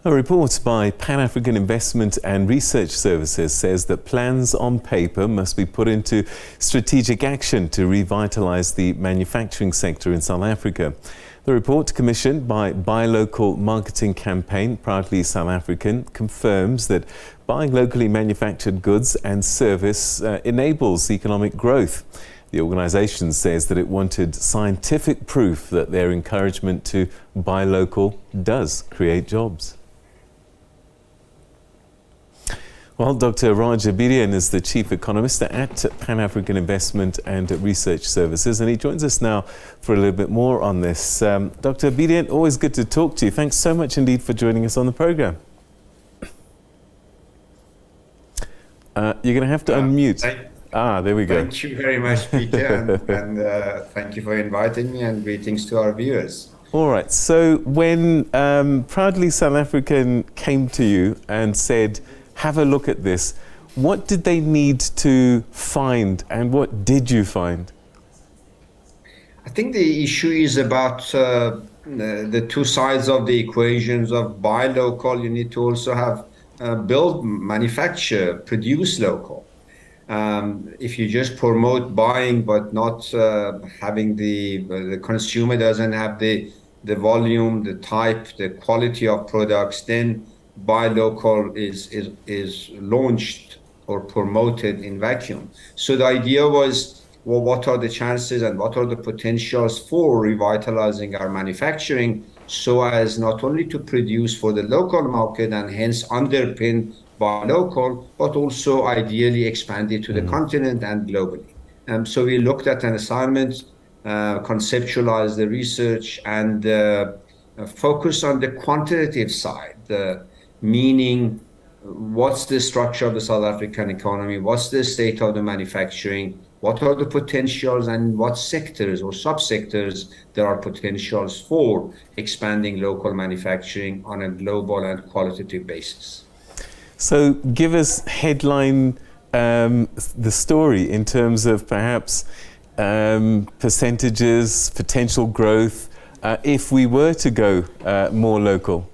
A report by Pan-African Investment and Research Services says that plans on paper must be put into strategic action to revitalise the manufacturing sector in South Africa. The report, commissioned by Buy Local marketing campaign Proudly South African, confirms that buying locally manufactured goods and service enables economic growth. The organisation says that it wanted scientific proof that their encouragement to buy local does create jobs. Well, Dr. Iraj Abedian is the Chief Economist at Pan-African Investment and Research Services, and he joins us now for a little bit more on this. Dr. Abedian, always good to talk to you. Thanks so much indeed for joining us on the programme. You're going to have to unmute. There we go. Thank you very much, Peter, and thank you for inviting me, and greetings to our viewers. All right, so when Proudly South African came to you and said, have a look at this, what did they need to find and what did you find? I think the issue is about the two sides of the equations of buy local. You need to also have build, manufacture, produce local. If you just promote buying but not having the consumer doesn't have the volume, the type, the quality of products, then buy local is launched or promoted in vacuum. So the idea was, well, what are the chances and what are the potentials for revitalizing our manufacturing so as not only to produce for the local market and hence underpin buy local, but also ideally expand it to the continent and globally. So we looked at an assignment, conceptualized the research, and focus on the quantitative side, meaning what's the structure of the South African economy, what's the state of the manufacturing, what are the potentials, and what sectors or subsectors there are potentials for expanding local manufacturing on a global and qualitative basis. So give us headline the story in terms of perhaps percentages, potential growth, if we were to go more local.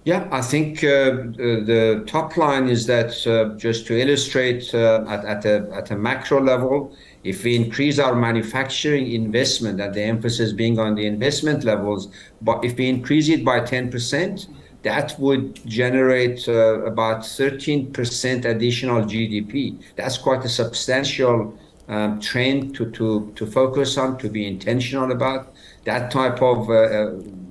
Yeah, I think the top line is that just to illustrate at a macro level, if we increase our manufacturing investment, and the emphasis being on the investment levels, but if we increase it by 10%, that would generate about 13% additional GDP. That's quite a substantial trend to focus on, to be intentional about. That type of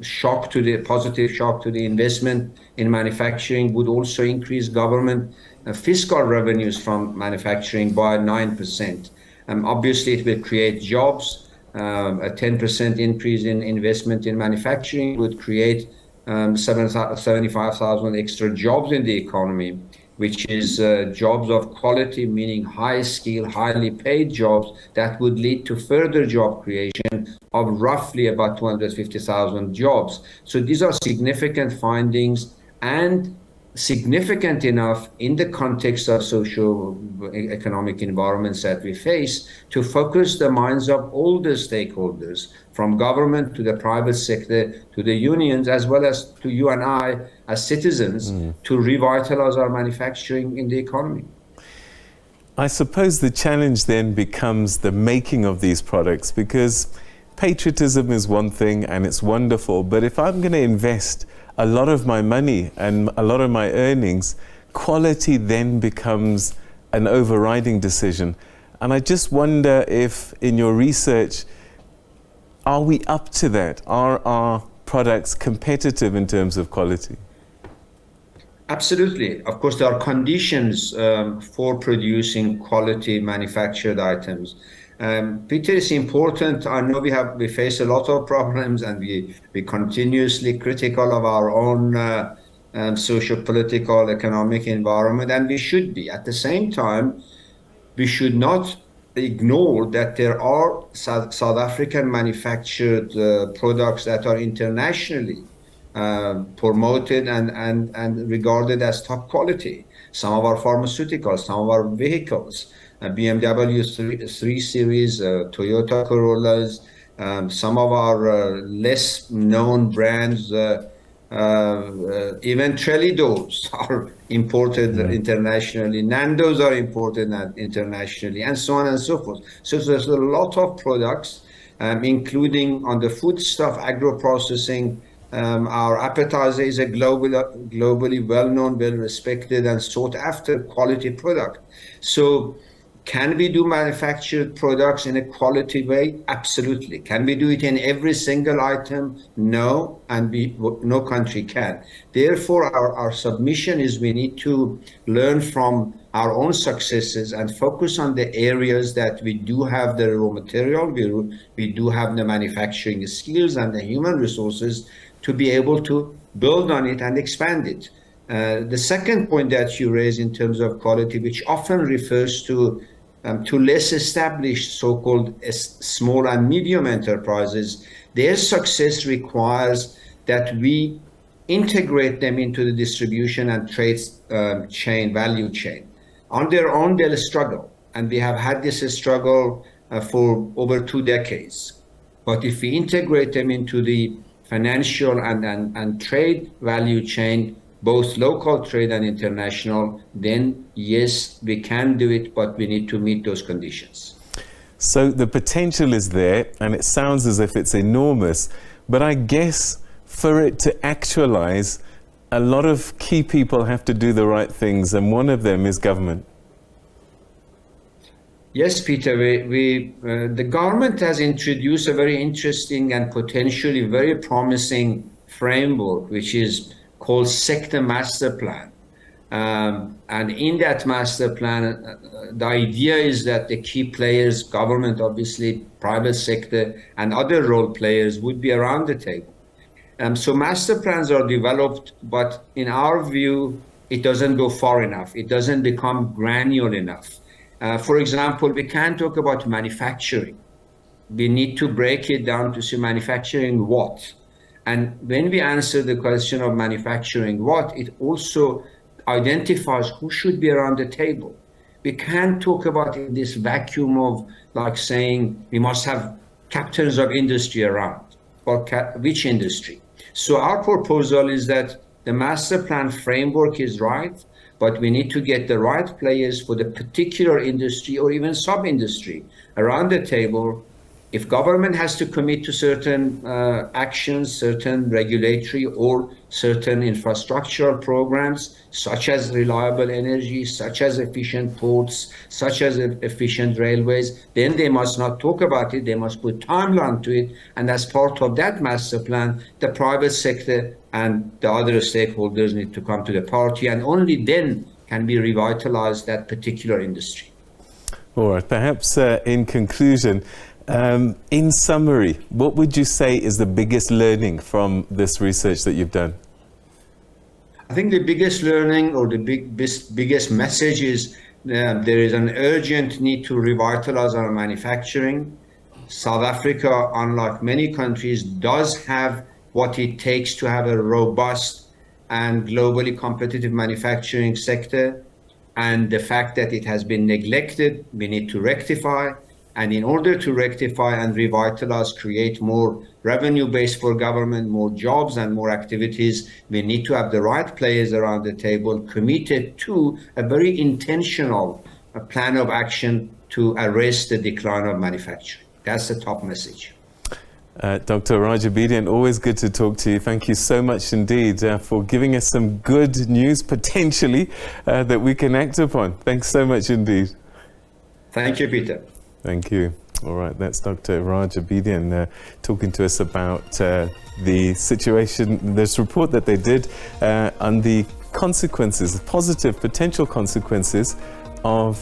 shock to the positive shock to the investment in manufacturing would also increase government fiscal revenues from manufacturing by 9%. Obviously, it will create jobs. A 10% increase in investment in manufacturing would create 75,000 extra jobs in the economy, which is jobs of quality, meaning high skill, highly paid jobs that would lead to further job creation of roughly about 250,000 jobs. So these are significant findings and significant enough in the context of socio-economic environments that we face to focus the minds of all the stakeholders, from government to the private sector to the unions, as well as to you and I as citizens, to revitalize our manufacturing in the economy. I suppose the challenge then becomes the making of these products, because patriotism is one thing and it's wonderful, but if I'm going to invest a lot of my money and a lot of my earnings, quality then becomes an overriding decision. And I just wonder if in your research, are we up to that? Are our products competitive in terms of quality? Absolutely. Of course, there are conditions for producing quality manufactured items. Peter, it's important. I know we face a lot of problems, and we continuously critical of our own socio-political, economic environment, and we should be. At the same time, we should not ignore that there are South African manufactured products that are internationally promoted and regarded as top quality. Some of our pharmaceuticals, some of our vehicles, BMW 3 Series, Toyota Corollas, some of our less known brands Even Trellidos are imported internationally. Nandos are imported internationally, and so on and so forth. So there's a lot of products, including on the foodstuff, agro-processing. Our appetizer is a globally well-known, well-respected, and sought-after quality product. So can we do manufactured products in a quality way? Absolutely. Can we do it in every single item? No, and no country can. Therefore, our submission is we need to learn from our own successes and focus on the areas that we do have the raw material, we do have the manufacturing skills and the human resources to be able to build on it and expand it. The second point that you raise in terms of quality, which often refers to less established so-called small and medium enterprises, their success requires that we integrate them into the distribution and trade chain, value chain. On their own, they'll struggle, and we have had this struggle for over 2 decades. But if we integrate them into the financial and trade value chain, both local trade and international, then yes, we can do it, but we need to meet those conditions. So the potential is there, and it sounds as if it's enormous, but I guess for it to actualize, a lot of key people have to do the right things, and one of them is government. Yes, Peter, the government has introduced a very interesting and potentially very promising framework, which is called Sector Master Plan. And in that master plan, the idea is that the key players, government, obviously, private sector, and other role players would be around the table. So master plans are developed, but in our view, it doesn't go far enough. It doesn't become granular enough. For example, we can't talk about manufacturing. We need to break it down to say manufacturing what? And when we answer the question of manufacturing what, it also identifies who should be around the table. We can't talk about it in this vacuum of like saying we must have captains of industry around, or which industry. So our proposal is that the master plan framework is right, but we need to get the right players for the particular industry or even sub-industry around the table. If government has to commit to certain actions, certain regulatory or certain infrastructural programs, such as reliable energy, such as efficient ports, such as efficient railways, then they must not talk about it, they must put timeline to it. And as part of that master plan, the private sector and the other stakeholders need to come to the party, and only then can we revitalize that particular industry. All right, perhaps in conclusion, in summary, what would you say is the biggest learning from this research that you've done? I think the biggest learning or the biggest message is there is an urgent need to revitalize our manufacturing. South Africa, unlike many countries, does have what it takes to have a robust and globally competitive manufacturing sector. And the fact that it has been neglected, we need to rectify. And in order to rectify and revitalize, create more revenue base for government, more jobs and more activities, we need to have the right players around the table committed to a very intentional plan of action to arrest the decline of manufacturing. That's the top message. Dr. Iraj Abedian, always good to talk to you. Thank you so much indeed for giving us some good news, potentially, that we can act upon. Thanks so much indeed. Thank you, Peter. Thank you. All right, that's Dr. Iraj Abedian talking to us about the situation, this report that they did on the consequences, the positive potential consequences of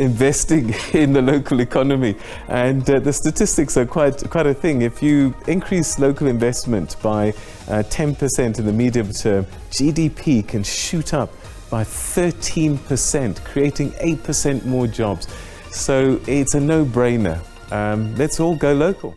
investing in the local economy. And the statistics are quite a thing. If you increase local investment by 10% in the medium term, GDP can shoot up by 13%, creating 8% more jobs. So it's a no-brainer. Let's all go local.